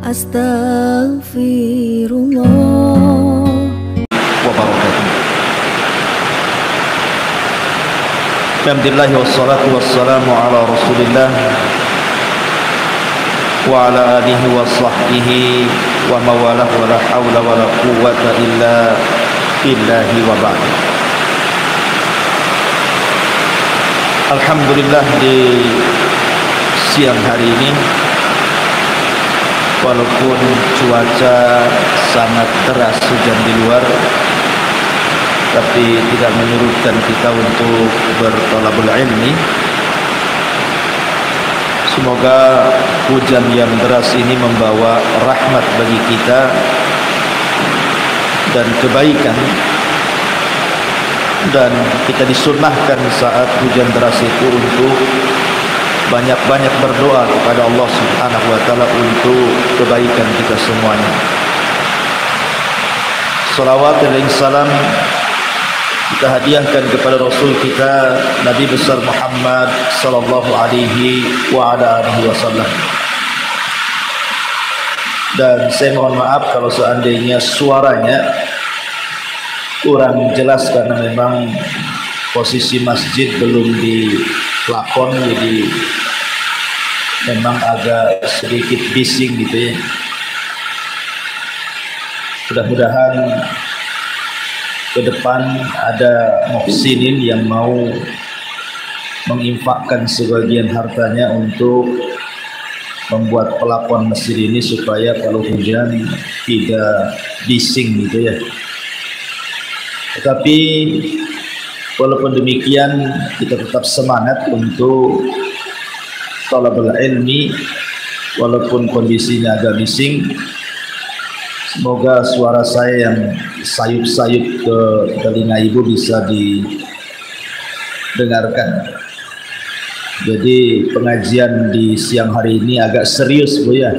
Astaghfirullah wabarakatuh. Alhamdulillah wassalatu wassalamu ala Rasulillah wa ala alihi wa sahbihi wa mawalah wa la hawla wa la quwwata illa billahi wa ba'd. Alhamdulillah, di siang hari ini walaupun cuaca sangat deras hujan di luar, tapi tidak menyurutkan kita untuk berthalabul ilmi. Semoga hujan yang deras ini membawa rahmat bagi kita dan kebaikan, dan kita disunnahkan saat hujan deras itu untuk banyak-banyak berdoa kepada Allah Subhanahu wa taala untuk kebaikan kita semuanya. Salawat dan salam kita hadiahkan kepada Rasul kita Nabi besar Muhammad sallallahu alaihi wa ala alihi wasallam. Dan saya mohon maaf kalau seandainya suaranya kurang jelas karena memang posisi masjid belum di plafon, jadi memang agak sedikit bising gitu ya. Mudah-mudahan ke depan ada muhsinin yang mau menginfakkan sebagian hartanya untuk membuat pelapon masjid ini supaya kalau hujan tidak bising gitu ya. Tetapi walaupun demikian kita tetap semangat untuk thalabul ilmi walaupun kondisinya agak bising. Semoga suara saya yang sayup-sayup ke telinga ibu bisa didengarkan. Jadi pengajian di siang hari ini agak serius Bu ya.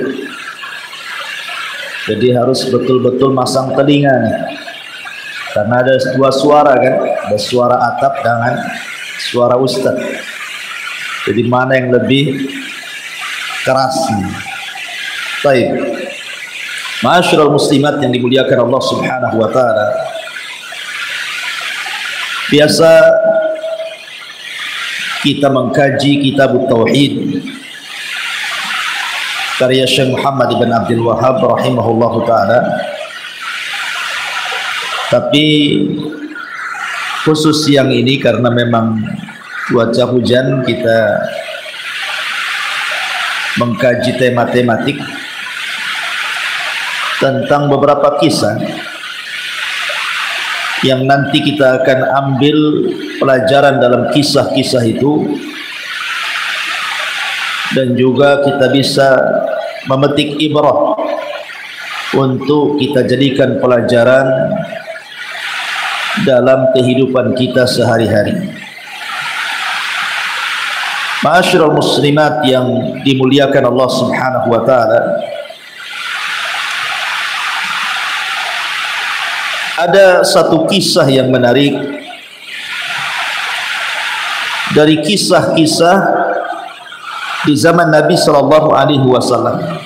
Jadi harus betul-betul masang telinga nih. Karena ada dua suara kan, ada suara atap dengan suara ustaz. Jadi mana yang lebih keras nih? Baik. Ma'asyiral muslimat yang dimuliakan Allah Subhanahu wa taala. Biasa kita mengkaji kitab Tauhid karya Syekh Muhammad ibn Abdul Wahhab rahimahullahu taala. Tapi khusus siang ini karena memang cuaca hujan, kita mengkaji tema-tematik tentang beberapa kisah yang nanti kita akan ambil pelajaran dalam kisah-kisah itu, dan juga kita bisa memetik ibrah untuk kita jadikan pelajaran dalam kehidupan kita sehari-hari. Ma'asyiral muslimat yang dimuliakan Allah Subhanahu wa taala, ada satu kisah yang menarik dari kisah-kisah di zaman Nabi sallallahu alaihi wasallam.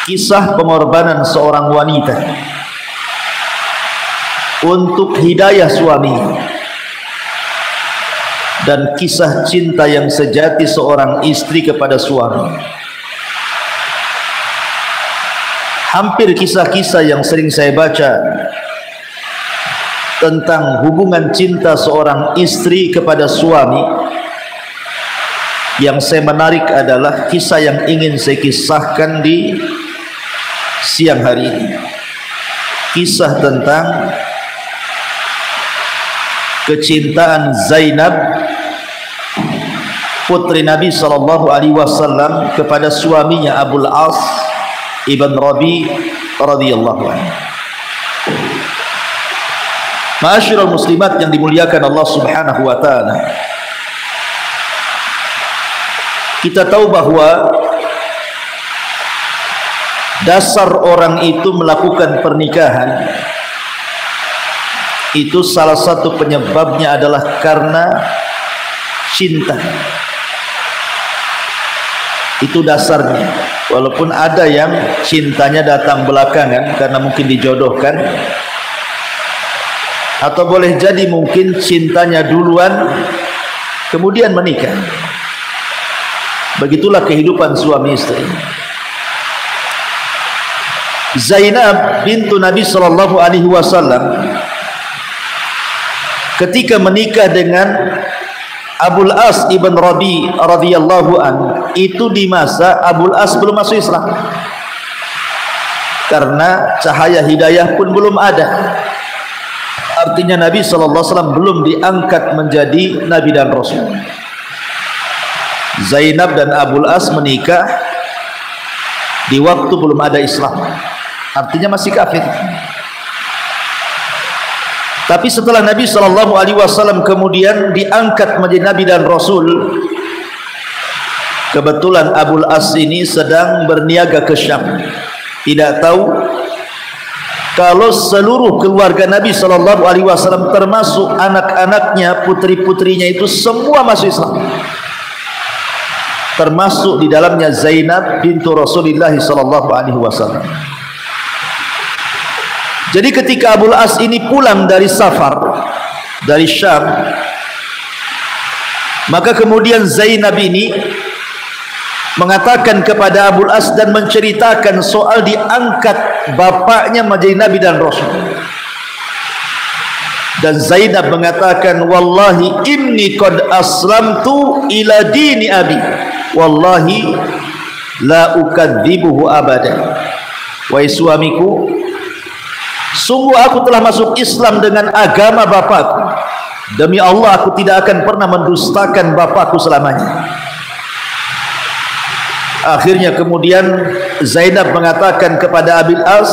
Kisah pengorbanan seorang wanita untuk hidayah suami, dan kisah cinta yang sejati seorang istri kepada suami. Hampir kisah-kisah yang sering saya baca tentang hubungan cinta seorang istri kepada suami, yang saya menarik adalah kisah yang ingin saya kisahkan di siang hari ini. Kisah tentang kecintaan Zainab putri Nabi sallallahu alaihi wasallam kepada suaminya Abul As Ibn Rabi radhiyallahu anhu. Ma'asyiral muslimat yang dimuliakan Allah Subhanahu wa taala, kita tahu bahwa dasar orang itu melakukan pernikahan itu salah satu penyebabnya adalah karena cinta. Itu dasarnya. Walaupun ada yang cintanya datang belakangan karena mungkin dijodohkan, atau boleh jadi mungkin cintanya duluan kemudian menikah. Begitulah kehidupan suami istri. Zainab bintu Nabi sallallahu alaihi wasallam ketika menikah dengan Abul As ibn Rabi radhiyallahu an, itu di masa Abul As belum masuk Islam, karena cahaya hidayah pun belum ada. Artinya Nabi sallallahu alaihi wasallam belum diangkat menjadi nabi dan rasul. Zainab dan Abul As menikah di waktu belum ada Islam, artinya masih kafir. Tapi setelah Nabi sallallahu alaihi wasallam kemudian diangkat menjadi nabi dan rasul, kebetulan Abul As ini sedang berniaga ke Syam. Tidak tahu kalau seluruh keluarga Nabi sallallahu alaihi wasallam termasuk anak-anaknya, putri-putrinya itu semua masuk Islam, termasuk di dalamnya Zainab bintu Rasulullah sallallahu alaihi wasallam. Jadi ketika Abul As ini pulang dari safar dari Syam, maka kemudian Zainab ini mengatakan kepada Abul As dan menceritakan soal diangkat bapaknya menjadi nabi dan rasul. Dan Zainab mengatakan, wallahi inni qad aslamtu ila dini abi, wallahi la ukadzibuhu abada. Wahai suamiku, sungguh aku telah masuk Islam dengan agama bapakku. Demi Allah aku tidak akan pernah mendustakan bapakku selamanya. Akhirnya kemudian Zainab mengatakan kepada Abil As,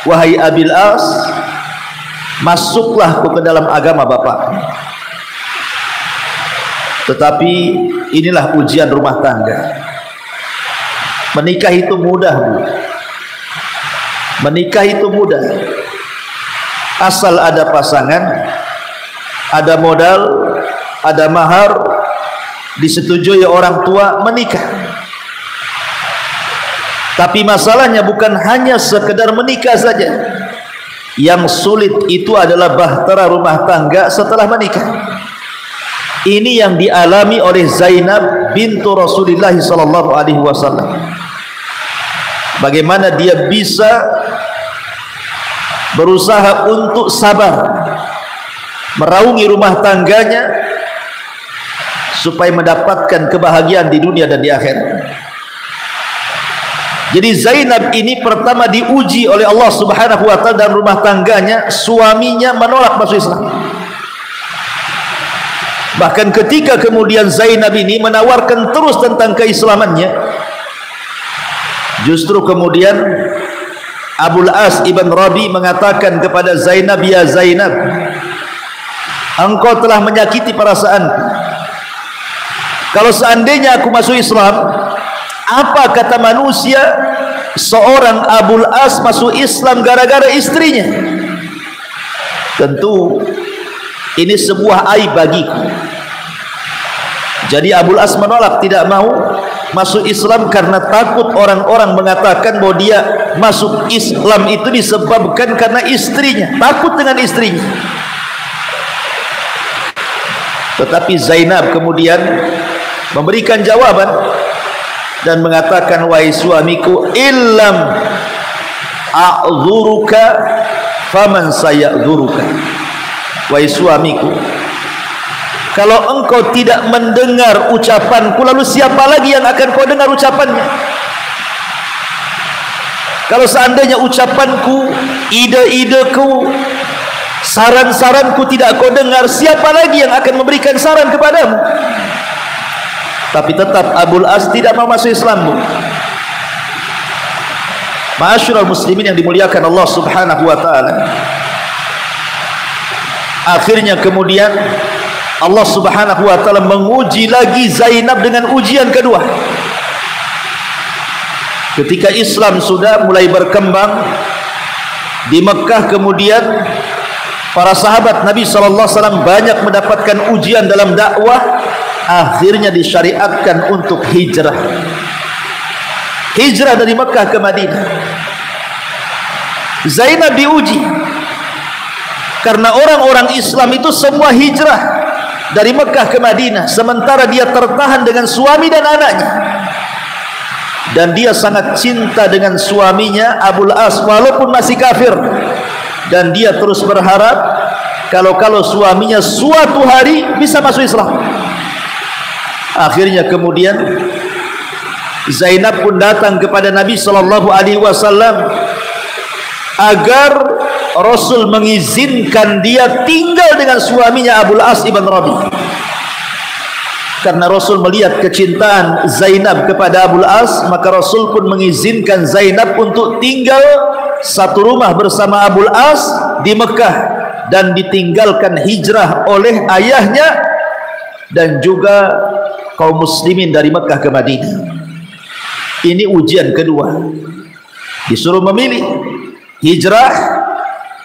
wahai Abil As, masuklah ke dalam agama bapakku. Tetapi inilah ujian rumah tangga. Menikah itu mudah, Bu. Menikah itu mudah, asal ada pasangan, ada modal, ada mahar, disetujui orang tua, menikah. Tapi masalahnya bukan hanya sekedar menikah saja. Yang sulit itu adalah bahtera rumah tangga setelah menikah. Ini yang dialami oleh Zainab bintu Rasulullah sallallahu alaihi wasallam. Bagaimana dia bisa berusaha untuk sabar, meraungi rumah tangganya supaya mendapatkan kebahagiaan di dunia dan di akhirat. Jadi Zainab ini pertama diuji oleh Allah Subhanahu wa taala dalam rumah tangganya, suaminya menolak masuk Islam. Bahkan ketika kemudian Zainab ini menawarkan terus tentang keislamannya, justru kemudian Abul As ibn Rabi mengatakan kepada Zainab, ya Zainab, engkau telah menyakiti perasaanku. Kalau seandainya aku masuk Islam, apa kata manusia seorang Abul As masuk Islam gara-gara istrinya? Tentu ini sebuah aib bagiku. Jadi Abul As menolak, tidak mau masuk Islam karena takut orang-orang mengatakan bahwa dia masuk Islam itu disebabkan karena istrinya, takut dengan istrinya. Tetapi Zainab kemudian memberikan jawaban dan mengatakan, wahai suamiku, illam a'dhuruka faman saya'dhuruka. Wahai suamiku, kalau engkau tidak mendengar ucapanku, lalu siapa lagi yang akan kau dengar ucapannya? Kalau seandainya ucapanku, ide-ideku, saran-saranku tidak kau dengar, siapa lagi yang akan memberikan saran kepadamu? Tapi tetap Abul As tidak mau masuk Islam, Bu. Ma'asyiral muslimin yang dimuliakan Allah Subhanahu wa taala. Akhirnya kemudian Allah Subhanahu wa taala menguji lagi Zainab dengan ujian kedua. Ketika Islam sudah mulai berkembang di Mekah, kemudian para sahabat Nabi sallallahu alaihi wasallam banyak mendapatkan ujian dalam dakwah. Akhirnya disyariatkan untuk hijrah. hijrah dari Mekah ke Madinah. Zainab diuji karena orang-orang Islam itu semua hijrah dari Mekah ke Madinah, sementara dia tertahan dengan suami dan anaknya. Dan dia sangat cinta dengan suaminya Abul As walaupun masih kafir, dan dia terus berharap kalau suaminya suatu hari bisa masuk Islam. Akhirnya kemudian Zainab pun datang kepada Nabi sallallahu alaihi wasallam agar Rasul mengizinkan dia tinggal dengan suaminya Abul As ibn Rabi. Karena Rasul melihat kecintaan Zainab kepada Abul As, maka Rasul pun mengizinkan Zainab untuk tinggal satu rumah bersama Abul As di Mekah, dan ditinggalkan hijrah oleh ayahnya dan juga kaum muslimin dari Mekah ke Madinah. Ini ujian kedua, disuruh memilih hijrah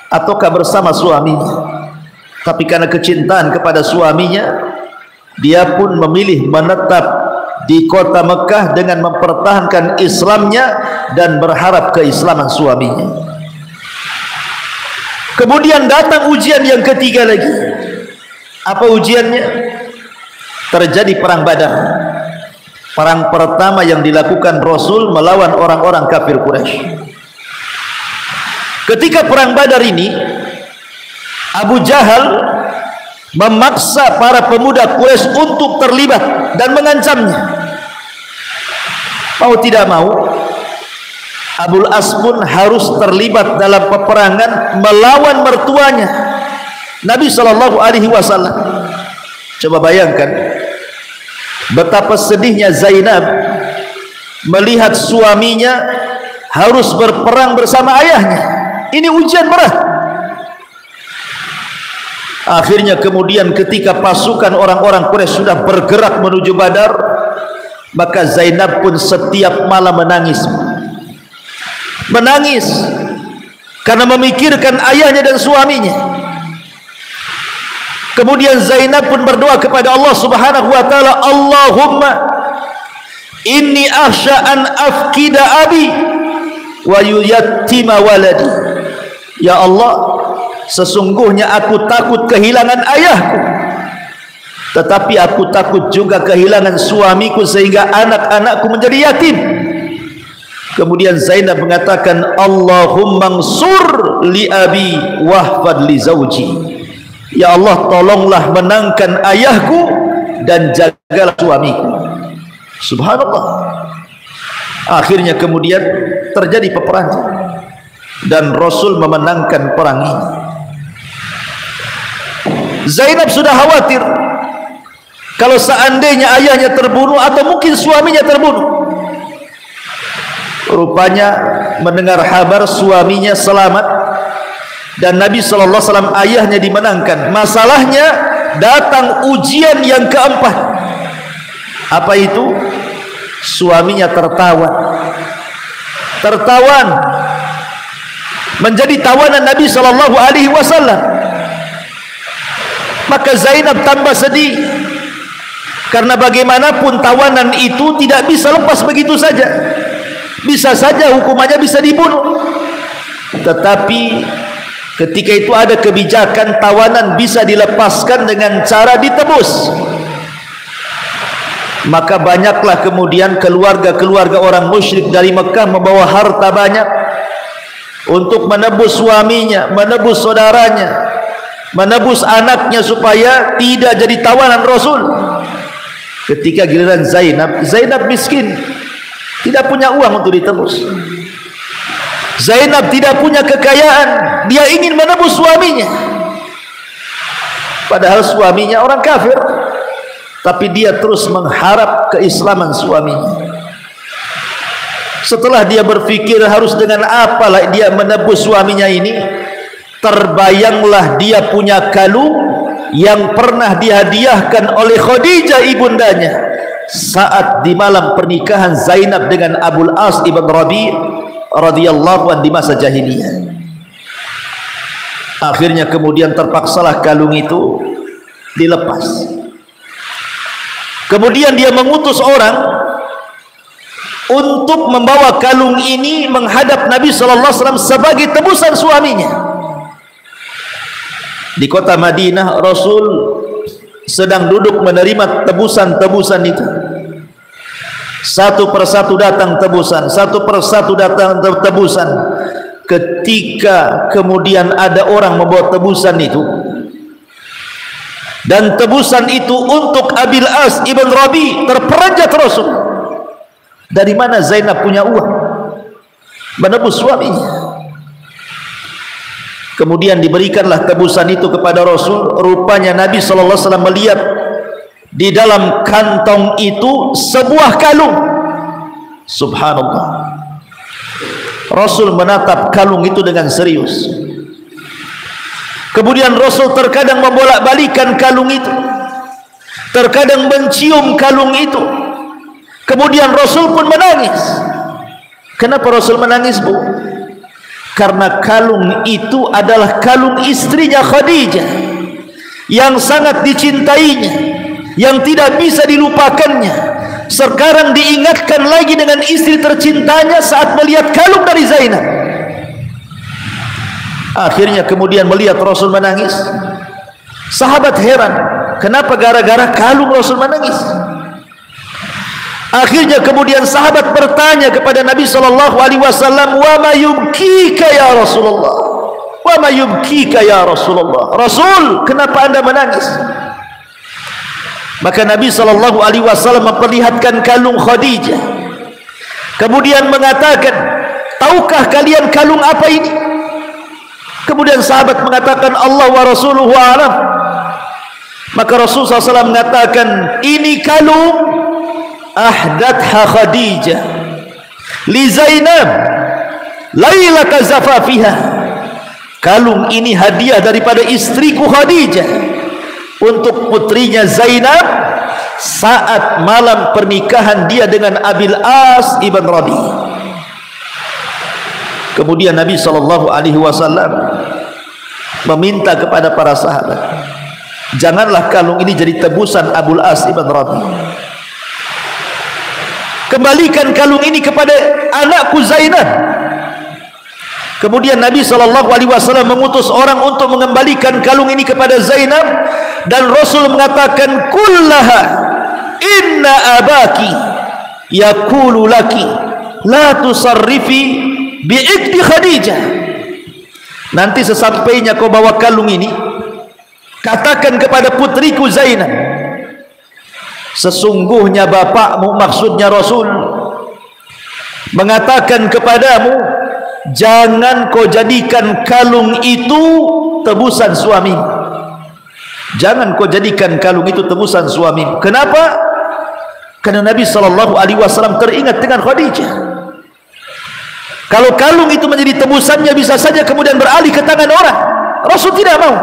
ataukah bersama suaminya. Tapi karena kecintaan kepada suaminya, dia pun memilih menetap di kota Mekah dengan mempertahankan Islamnya dan berharap keislaman suaminya. Kemudian datang ujian yang ketiga lagi. Apa ujiannya? Terjadi perang Badar, perang pertama yang dilakukan Rasul melawan orang-orang kafir Quraisy. Ketika perang Badar ini, Abu Jahal memaksa para pemuda Quraisy untuk terlibat dan mengancamnya. Mau tidak mau, Abul As pun harus terlibat dalam peperangan melawan mertuanya Nabi sallallahu alaihi wasallam. Coba bayangkan betapa sedihnya Zainab melihat suaminya harus berperang bersama ayahnya. Ini ujian berat. Akhirnya kemudian ketika pasukan orang-orang Quraisy sudah bergerak menuju Badar, maka Zainab pun setiap malam menangis karena memikirkan ayahnya dan suaminya. Kemudian Zainab pun berdoa kepada Allah Subhanahu wa taala, Allahumma inni akhsha an afkida abi wa yuyattima waladi. Ya Allah, sesungguhnya aku takut kehilangan ayahku, tetapi aku takut juga kehilangan suamiku sehingga anak-anakku menjadi yatim. Kemudian Zainab mengatakan, Allahumma ansur li abi wahfad li zawji. Ya Allah, tolonglah menangkan ayahku dan jagalah suamiku. Subhanallah. Akhirnya kemudian terjadi peperangan dan Rasul memenangkan perang ini. Zainab sudah khawatir kalau seandainya ayahnya terbunuh atau mungkin suaminya terbunuh. Rupanya mendengar kabar suaminya selamat dan Nabi sallallahu alaihi wasallam ayahnya dimenangkan. Masalahnya datang ujian yang keempat. Apa itu? Suaminya tertawan menjadi tawanan Nabi sallallahu alaihi wasallam. Maka Zainab tambah sedih karena bagaimanapun tawanan itu tidak bisa lepas begitu saja. Bisa saja hukumannya bisa dibunuh. Tetapi ketika itu ada kebijakan tawanan bisa dilepaskan dengan cara ditebus. Maka banyaklah kemudian keluarga-keluarga orang musyrik dari Mekah membawa harta banyak untuk menebus suaminya, menebus saudaranya, menebus anaknya supaya tidak jadi tawanan Rasul. Ketika giliran Zainab miskin, tidak punya uang untuk ditebus. Zainab tidak punya kekayaan, dia ingin menebus suaminya, padahal suaminya orang kafir, tapi dia terus mengharap keislaman suaminya. Setelah dia berpikir harus dengan apalah dia menebus suaminya ini, terbayanglah dia punya kalung yang pernah dihadiahkan oleh Khadijah ibundanya saat di malam pernikahan Zainab dengan Abul As ibn Rabi radhiyallahu anhu di masa jahiliyah. Akhirnya kemudian terpaksalah kalung itu dilepas. Kemudian dia mengutus orang untuk membawa kalung ini menghadap Nabi SAW sebagai tebusan suaminya. Di kota Madinah, Rasul sedang duduk menerima tebusan-tebusan itu. Satu persatu datang tebusan, satu persatu datang tebusan. Ketika kemudian ada orang membawa tebusan itu, dan tebusan itu untuk Abil As ibn Rabi, terperanjat Rasul. Dari mana Zainab punya uang menebus suaminya? Kemudian diberikanlah tebusan itu kepada Rasul. Rupanya Nabi SAW melihat di dalam kantong itu sebuah kalung. Subhanallah. Rasul menatap kalung itu dengan serius. Kemudian Rasul terkadang membolak-balikan kalung itu, terkadang mencium kalung itu. Kemudian Rasul pun menangis. Kenapa Rasul menangis, Bu? Karena kalung itu adalah kalung istrinya Khadijah, yang sangat dicintainya, yang tidak bisa dilupakannya. Sekarang diingatkan lagi dengan istri tercintanya saat melihat kalung dari Zainab. Akhirnya kemudian melihat Rasul menangis, sahabat heran, kenapa gara-gara kalung Rasul menangis? Akhirnya kemudian sahabat bertanya kepada Nabi SAW, wa ma yubkika ya Rasulullah, wa ma yubkika ya Rasulullah, Rasul, kenapa anda menangis? Maka Nabi SAW memperlihatkan kalung Khadijah, kemudian mengatakan, tahukah kalian kalung apa ini? Kemudian sahabat mengatakan, Allah wa Rasuluhu a'lam. Maka Rasulullah SAW mengatakan, ini kalung ahdatha Khadijah li Zainab lailata zafafiha. Kalung ini hadiah daripada istriku Khadijah untuk putrinya Zainab saat malam pernikahan dia dengan Abil As ibn Rabi. Kemudian Nabi SAW meminta kepada para sahabat, janganlah kalung ini jadi tebusan Abul As ibn Rabi. Kembalikan kalung ini kepada anakku Zainab. Kemudian Nabi SAW mengutus orang untuk mengembalikan kalung ini kepada Zainab, dan Rasul mengatakan, kullaha inna abaki yaqulu laki la tusarrifi bi'ikti Khadijah. Nanti sesampainya kau bawa kalung ini, katakan kepada putriku Zainab, sesungguhnya bapakmu, maksudnya Rasul, mengatakan kepadamu, jangan kau jadikan kalung itu tebusan suami. Jangan kau jadikan kalung itu tebusan suami. Kenapa? Karena Nabi SAW teringat dengan Khadijah. Kalau kalung itu menjadi tebusannya, bisa saja kemudian beralih ke tangan orang. Rasul tidak mau,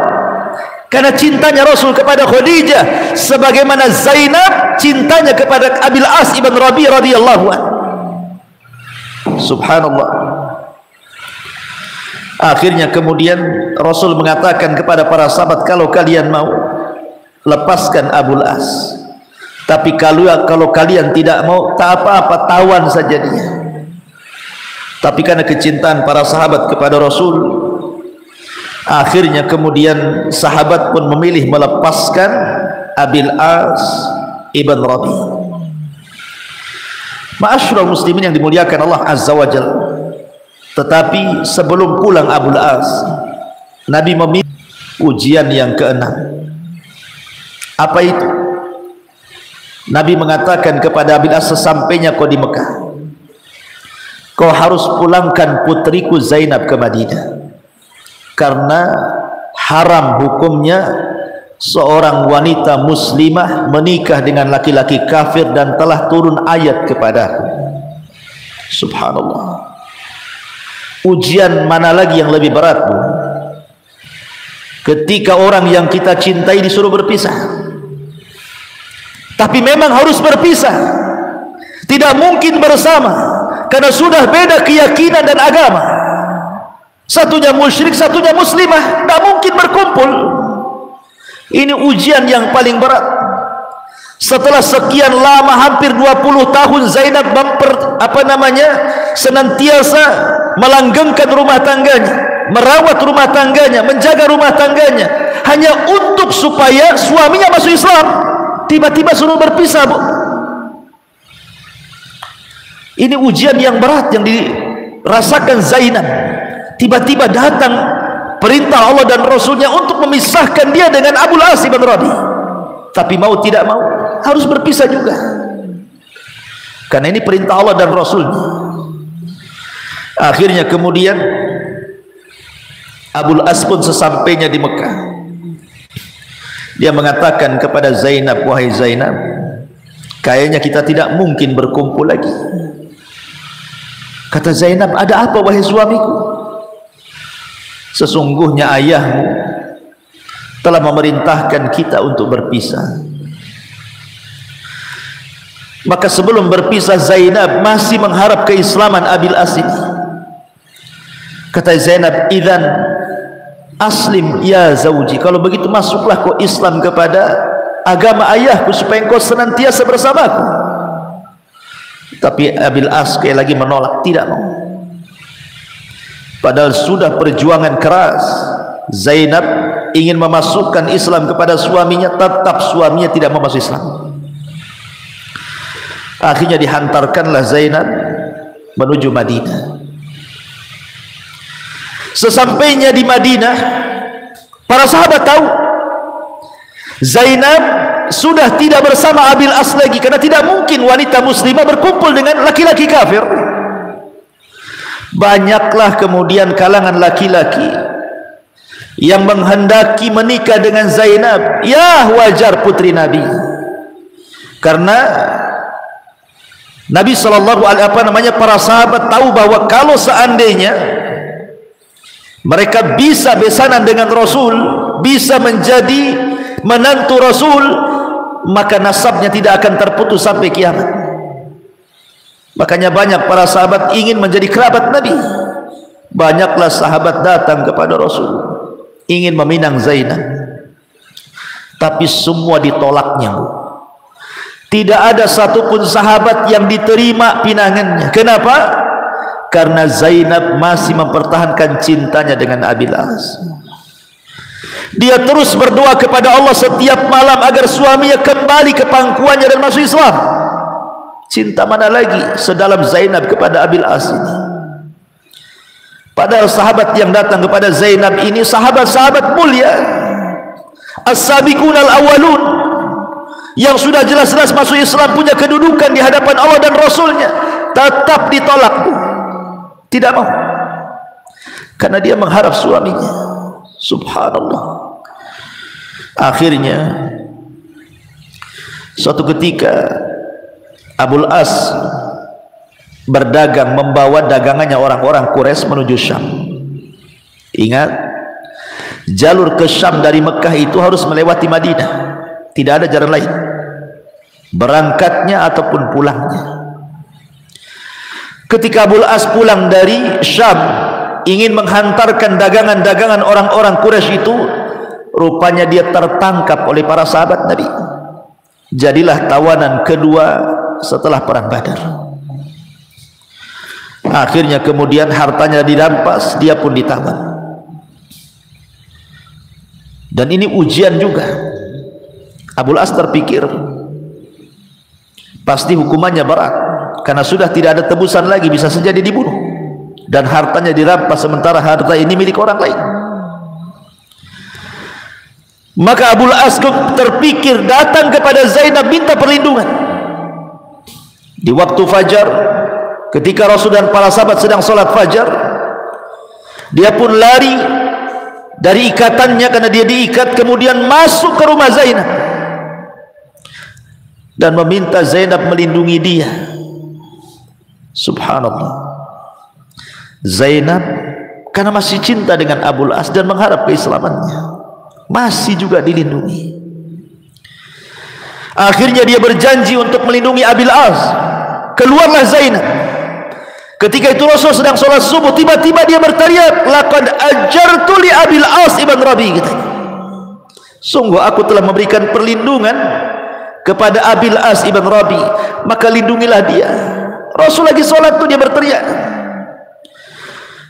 karena cintanya Rasul kepada Khadijah sebagaimana Zainab cintanya kepada Abil As ibn Rabi radhiyallahu anhu. Subhanallah. Akhirnya kemudian Rasul mengatakan kepada para sahabat, kalau kalian mau, lepaskan Abul As. Tapi kalau kalian tidak mau, tak apa-apa, tawan saja dia. Tapi karena kecintaan para sahabat kepada Rasul, akhirnya kemudian sahabat pun memilih melepaskan Abil As ibn Rabi. Ma'asyiral muslimin yang dimuliakan Allah Azza wa Jalla. Tetapi sebelum pulang Abul As, Nabi meminta ujian yang ke-6. Apa itu? Nabi mengatakan kepada Abil As, sesampainya kau di Mekah, kau harus pulangkan putriku Zainab ke Madinah, karena haram hukumnya seorang wanita muslimah menikah dengan laki-laki kafir, dan telah turun ayat kepadaku. Subhanallah. Ujian mana lagi yang lebih berat, Bu? Ketika orang yang kita cintai disuruh berpisah. Tapi memang harus berpisah, tidak mungkin bersama, karena sudah beda keyakinan dan agama. Satunya musyrik, satunya muslimah, tidak mungkin berkumpul. Ini ujian yang paling berat. Setelah sekian lama, hampir 20 tahun Zainab senantiasa melanggengkan rumah tangganya, merawat rumah tangganya, menjaga rumah tangganya, hanya untuk supaya suaminya masuk Islam. Tiba-tiba suruh berpisah, Bu. Ini ujian yang berat yang dirasakan Zainab. Tiba-tiba datang perintah Allah dan Rasulnya untuk memisahkan dia dengan Abul As bin Rabi. Tapi mau tidak mau harus berpisah juga, karena ini perintah Allah dan Rasulnya. Akhirnya kemudian Abul As pun sesampainya di Mekah, dia mengatakan kepada Zainab, wahai Zainab, kayaknya kita tidak mungkin berkumpul lagi. Kata Zainab, ada apa wahai suamiku? Sesungguhnya ayahmu telah memerintahkan kita untuk berpisah. Maka sebelum berpisah, Zainab masih mengharap keislaman Abil As ini. Kata Zainab, idzan aslim ya zauji, kalau begitu masuklah kau Islam kepada agama ayahku supaya engkau senantiasa bersamaku. Tapi Abil As sekali lagi menolak, tidak mau. Padahal sudah perjuangan keras, Zainab ingin memasukkan Islam kepada suaminya, tetap suaminya tidak mau masuk Islam. Akhirnya dihantarkanlah Zainab menuju Madinah. Sesampainya di Madinah, para sahabat tahu Zainab sudah tidak bersama Abil As lagi, karena tidak mungkin wanita muslimah berkumpul dengan laki-laki kafir. Banyaklah kemudian kalangan laki-laki yang menghendaki menikah dengan Zainab. Ya, wajar putri Nabi, karena Nabi para sahabat tahu bahwa kalau seandainya mereka bisa besanan dengan Rasul, bisa menjadi menantu Rasul, maka nasabnya tidak akan terputus sampai kiamat. Makanya banyak para sahabat ingin menjadi kerabat Nabi. Banyaklah sahabat datang kepada Rasul ingin meminang Zainab, tapi semua ditolaknya. Tidak ada satupun sahabat yang diterima pinangannya. Kenapa? Karena Zainab masih mempertahankan cintanya dengan Abil As. Dia terus berdoa kepada Allah setiap malam agar suaminya kembali ke pangkuannya dan masuk Islam. Cinta mana lagi sedalam Zainab kepada Abil As ini? Padahal sahabat yang datang kepada Zainab ini sahabat-sahabat mulia, as-sabiqun al-awwalun, yang sudah jelas-jelas masuk Islam, punya kedudukan di hadapan Allah dan Rasulnya, tetap ditolak. Tidak mau, karena dia mengharap suaminya. Subhanallah. Akhirnya suatu ketika Abul As berdagang, membawa dagangannya orang-orang Quraisy menuju Syam. Ingat, jalur ke Syam dari Mekah itu harus melewati Madinah, tidak ada jalan lain, berangkatnya ataupun pulangnya. Ketika Abul As pulang dari Syam ingin menghantarkan dagangan-dagangan orang-orang Quraisy itu, rupanya dia tertangkap oleh para sahabat Nabi. Jadilah tawanan kedua setelah perang Badar. Akhirnya kemudian hartanya dirampas, dia pun ditawan. Dan ini ujian juga. Abul As terpikir pasti hukumannya berat, karena sudah tidak ada tebusan lagi, bisa saja dia dibunuh dan hartanya dirampas, sementara harta ini milik orang lain. Maka Abul As terpikir datang kepada Zainab minta perlindungan. Di waktu fajar, ketika Rasul dan para sahabat sedang sholat fajar, dia pun lari dari ikatannya, karena dia diikat, kemudian masuk ke rumah Zainab dan meminta Zainab melindungi dia. Subhanallah. Zainab karena masih cinta dengan Abul As dan mengharap keislamannya, masih juga dilindungi. Akhirnya dia berjanji untuk melindungi Abil As. Keluarlah Zainab. Ketika itu Rasul sedang sholat subuh, tiba-tiba dia berteriak, laqad ajartu li Abil As ibn Rabi, katanya, sungguh aku telah memberikan perlindungan kepada Abil As ibn Rabi, maka lindungilah dia. Rasul lagi sholat tuh dia berteriak.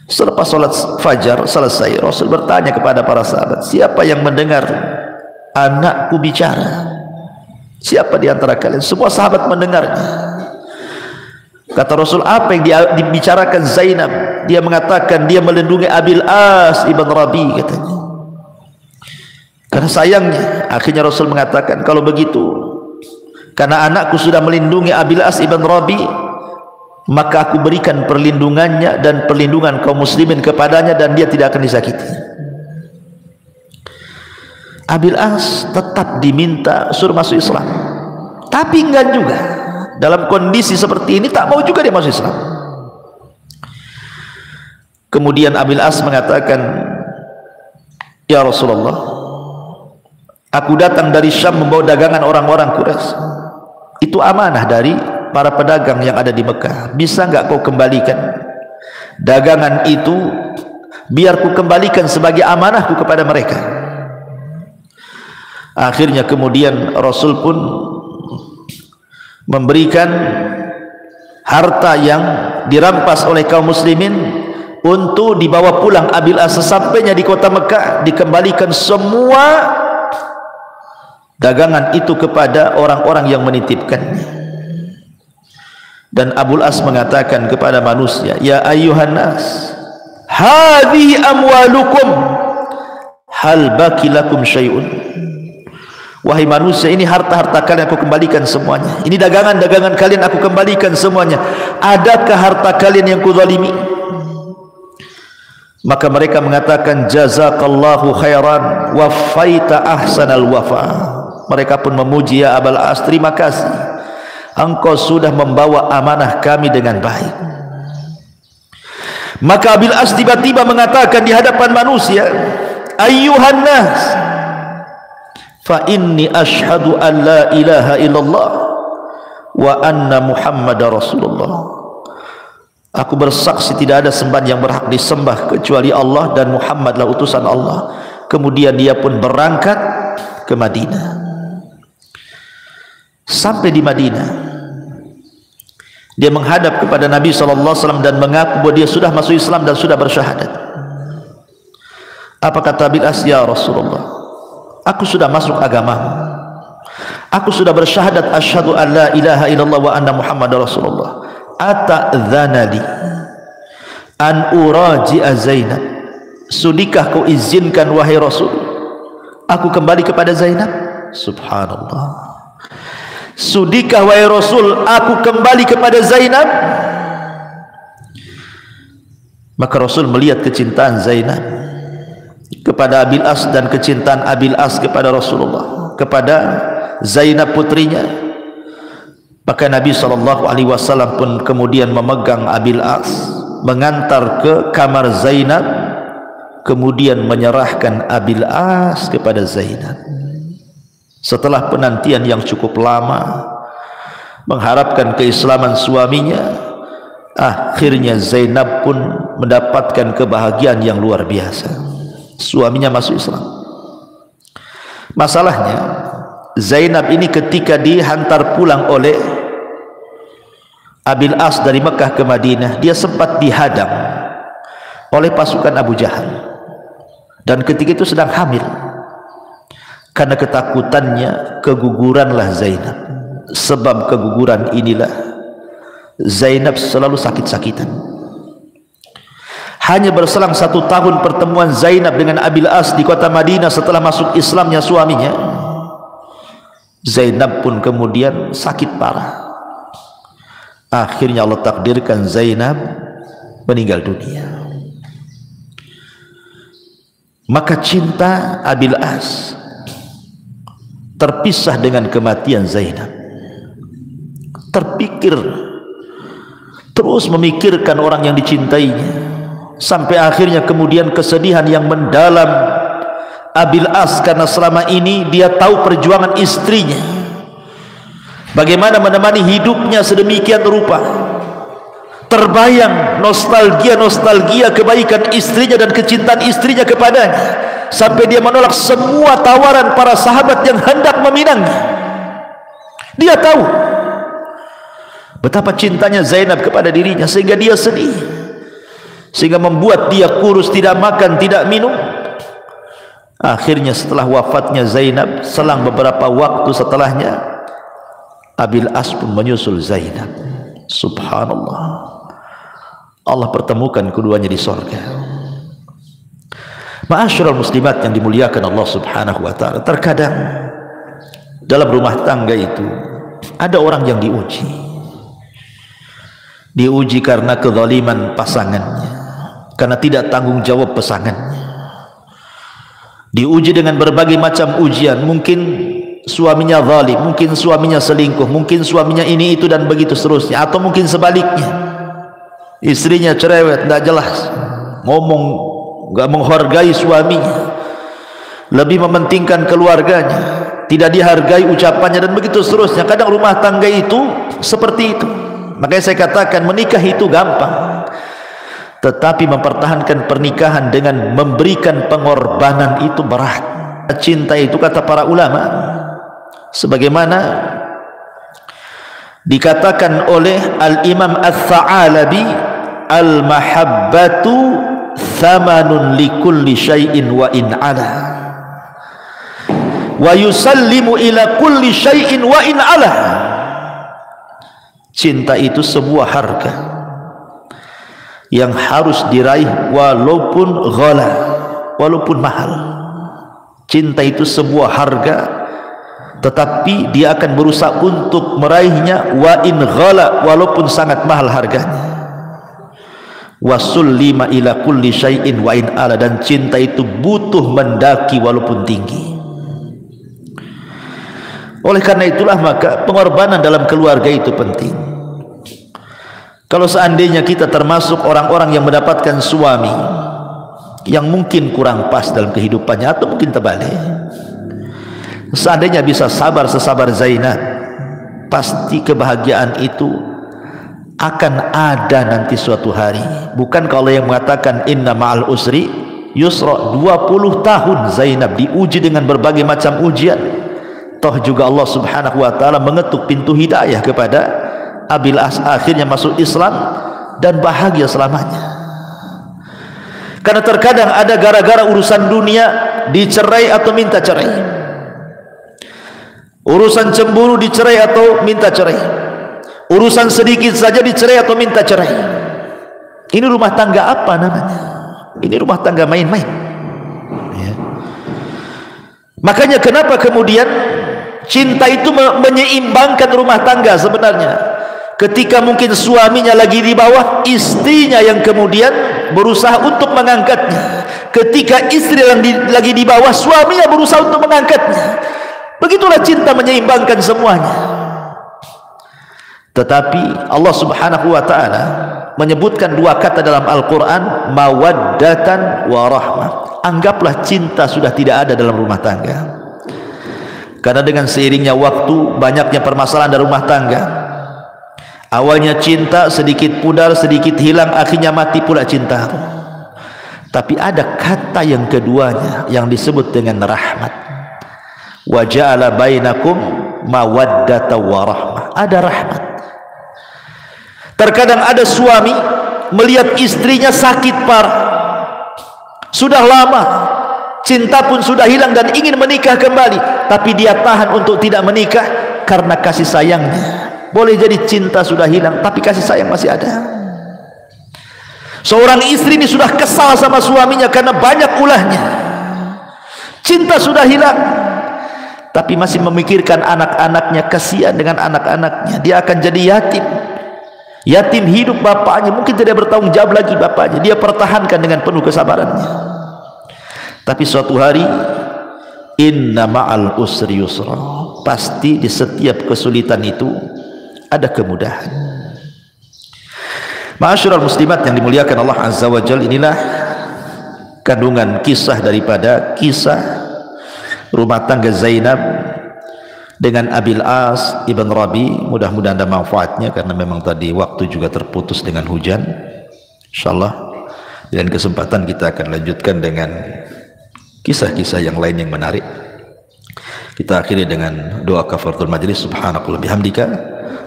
Selepas sholat fajar selesai, Rasul bertanya kepada para sahabat, siapa yang mendengar anakku bicara? Siapa di antara kalian? Semua sahabat mendengarnya. Kata Rasul, apa yang dibicarakan Zainab? Dia mengatakan dia melindungi Abil As ibn Rabi, katanya. Karena sayangnya, akhirnya Rasul mengatakan, kalau begitu, karena anakku sudah melindungi Abil As ibn Rabi, maka aku berikan perlindungannya dan perlindungan kaum muslimin kepadanya, dan dia tidak akan disakiti. Abil As tetap diminta suruh masuk Islam, tapi enggak juga. Dalam kondisi seperti ini tak mau juga dia masuk Islam. Kemudian Abil As mengatakan, ya Rasulullah, aku datang dari Syam membawa dagangan orang-orang Quraisy. Itu amanah dari para pedagang yang ada di Mekah. Bisa enggak kau kembalikan dagangan itu, biar ku kembalikan sebagai amanahku kepada mereka. Akhirnya kemudian Rasul pun memberikan harta yang dirampas oleh kaum muslimin untuk dibawa pulang Abil As. Sesampainya di kota Mekah, dikembalikan semua dagangan itu kepada orang-orang yang menitipkannya. Dan Abul As mengatakan kepada manusia, ya ayyuhan nas, hadhihi amwalukum, hal baki lakum syai'un. Wahai manusia, ini harta-harta kalian aku kembalikan semuanya. Ini dagangan-dagangan kalian aku kembalikan semuanya. Adakah harta kalian yang kuzalimi? Maka mereka mengatakan, jazakallahu khairan wafaita ahsanal wafa. Mereka pun memuji, ya Abul As, terima kasih, engkau sudah membawa amanah kami dengan baik. Maka Abil As tiba-tiba mengatakan di hadapan manusia, ayyuhan nas, fa inni ashhadu an la ilaha illallah wa anna Muhammadar Rasulullah. Aku bersaksi tidak ada sembahan yang berhak disembah kecuali Allah dan Muhammadlah utusan Allah. Kemudian dia pun berangkat ke Madinah. Sampai di Madinah, dia menghadap kepada Nabi SAW dan mengaku bahwa dia sudah masuk Islam dan sudah bersyahadat. Apa kata Abil As? Ya Rasulullah, aku sudah masuk agamamu, aku sudah bersyahadat asyhadu an la ilaha illallah wa anna Muhammadar Rasulullah. Ata'dzana li an uraji'a Zainab, sudikah kau izinkan wahai Rasul aku kembali kepada Zainab? Subhanallah. Sudikah wahai Rasul aku kembali kepada Zainab? Maka Rasul melihat kecintaan Zainab kepada Abil As dan kecintaan Abil As kepada Rasulullah, kepada Zainab putrinya. Maka Nabi SAW pun kemudian memegang Abil As, mengantar ke kamar Zainab, kemudian menyerahkan Abil As kepada Zainab. Setelah penantian yang cukup lama, mengharapkan keislaman suaminya, akhirnya Zainab pun mendapatkan kebahagiaan yang luar biasa. Suaminya masuk Islam. Masalahnya, Zainab ini ketika dihantar pulang oleh Abil As dari Mekah ke Madinah, dia sempat dihadang oleh pasukan Abu Jahal, dan ketika itu sedang hamil. Karena ketakutannya, keguguranlah Zainab. Sebab keguguran inilah Zainab selalu sakit-sakitan. Hanya berselang 1 tahun pertemuan Zainab dengan Abil As di kota Madinah setelah masuk Islamnya suaminya, Zainab pun kemudian sakit parah. Akhirnya Allah takdirkan Zainab meninggal dunia. Maka cinta Abil As terpisah dengan kematian Zainab. Terpikir, terus memikirkan orang yang dicintainya, sampai akhirnya kemudian kesedihan yang mendalam Abil As, karena selama ini dia tahu perjuangan istrinya, bagaimana menemani hidupnya sedemikian rupa. Terbayang nostalgia kebaikan istrinya dan kecintaan istrinya kepadanya, sampai dia menolak semua tawaran para sahabat yang hendak meminangnya. Dia tahu betapa cintanya Zainab kepada dirinya, sehingga dia sedih, sehingga membuat dia kurus, tidak makan, tidak minum. Akhirnya setelah wafatnya Zainab, selang beberapa waktu setelahnya, Abil As pun menyusul Zainab. Subhanallah, Allah pertemukan keduanya di sorga. Ma'asyiral muslimat yang dimuliakan Allah subhanahu wa ta'ala, terkadang dalam rumah tangga itu ada orang yang diuji karena kezaliman pasangannya, karena tidak tanggung jawab pasangannya, diuji dengan berbagai macam ujian. Mungkin suaminya zalim, mungkin suaminya selingkuh, mungkin suaminya ini itu dan begitu seterusnya, atau mungkin sebaliknya, istrinya cerewet, tidak jelas ngomong, enggak menghargai suaminya, lebih mementingkan keluarganya, tidak dihargai ucapannya dan begitu seterusnya. Kadang rumah tangga itu seperti itu. Makanya saya katakan menikah itu gampang, tetapi mempertahankan pernikahan dengan memberikan pengorbanan itu berat. Cinta itu, kata para ulama, sebagaimana dikatakan oleh Al-Imam Ats-Tsa'alabi, al-mahabbatu thamanun likulli syai'in wa in ala wa yusallimu ila kulli syai'in wa in ala. Cinta itu sebuah harga yang harus diraih walaupun ghala, walaupun mahal. Cinta itu sebuah harga, tetapi dia akan berusaha untuk meraihnya wa in ghala, walaupun sangat mahal harganya. Wasullima ila kulli syai'in wa in ala, dan cinta itu butuh mendaki walaupun tinggi. Oleh karena itulah maka pengorbanan dalam keluarga itu penting. Kalau seandainya kita termasuk orang-orang yang mendapatkan suami yang mungkin kurang pas dalam kehidupannya, atau mungkin terbalik, seandainya bisa sabar sesabar Zainab, pasti kebahagiaan itu akan ada nanti suatu hari. Bukan kalau yang mengatakan inna ma'al usri yusra, 20 tahun Zainab diuji dengan berbagai macam ujian, toh juga Allah subhanahu wa ta'ala mengetuk pintu hidayah kepada Abil As, akhirnya masuk Islam dan bahagia selamanya. Karena terkadang ada gara-gara urusan dunia dicerai atau minta cerai, urusan cemburu dicerai atau minta cerai, urusan sedikit saja dicerai atau minta cerai. Ini rumah tangga apa namanya? Ini rumah tangga main-main ya. Makanya kenapa kemudian cinta itu menyeimbangkan rumah tangga sebenarnya. Ketika mungkin suaminya lagi di bawah, istrinya yang kemudian berusaha untuk mengangkatnya. Ketika istri lagi di bawah, suaminya berusaha untuk mengangkatnya. Begitulah cinta menyeimbangkan semuanya. Tetapi Allah subhanahu wa ta'ala menyebutkan dua kata dalam Al-Quran, mawaddatan wa rahmah. Anggaplah cinta sudah tidak ada dalam rumah tangga. Karena dengan seiringnya waktu, banyaknya permasalahan dalam rumah tangga. Awalnya cinta, sedikit pudar, sedikit hilang, akhirnya mati pula cinta. Tapi ada kata yang keduanya yang disebut dengan rahmat. Wa ja'ala bainakum mawaddatan wa rahmah. Ada rahmat. Terkadang ada suami melihat istrinya sakit parah, sudah lama, cinta pun sudah hilang dan ingin menikah kembali, tapi dia tahan untuk tidak menikah karena kasih sayangnya. Boleh jadi cinta sudah hilang, tapi kasih sayang masih ada. Seorang istri ini sudah kesal sama suaminya karena banyak ulahnya. Cinta sudah hilang, tapi masih memikirkan anak-anaknya, kasihan dengan anak-anaknya. Dia akan jadi yatim. Yatim hidup bapaknya, mungkin tidak bertanggung jawab lagi bapaknya. Dia pertahankan dengan penuh kesabarannya. Tapi suatu hari, inna ma'al usri yusra, pasti di setiap kesulitan itu ada kemudahan. Ma'asyiral muslimat yang dimuliakan Allah azza wa jalla, inilah kandungan kisah daripada kisah rumah tangga Zainab dengan Abil As ibn Rabi. Mudah-mudahan ada manfaatnya, karena memang tadi waktu juga terputus dengan hujan. Insyaallah dengan kesempatan kita akan lanjutkan dengan kisah-kisah yang lain yang menarik. Kita akhiri dengan doa kafaratul majlis. Subhanakallahumma bihamdika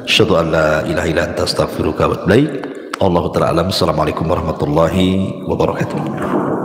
asyhadu an la ilaha illa anta astaghfiruka wa atubu ilaik. Allahu ta'ala alam. Assalamualaikum warahmatullahi wabarakatuh.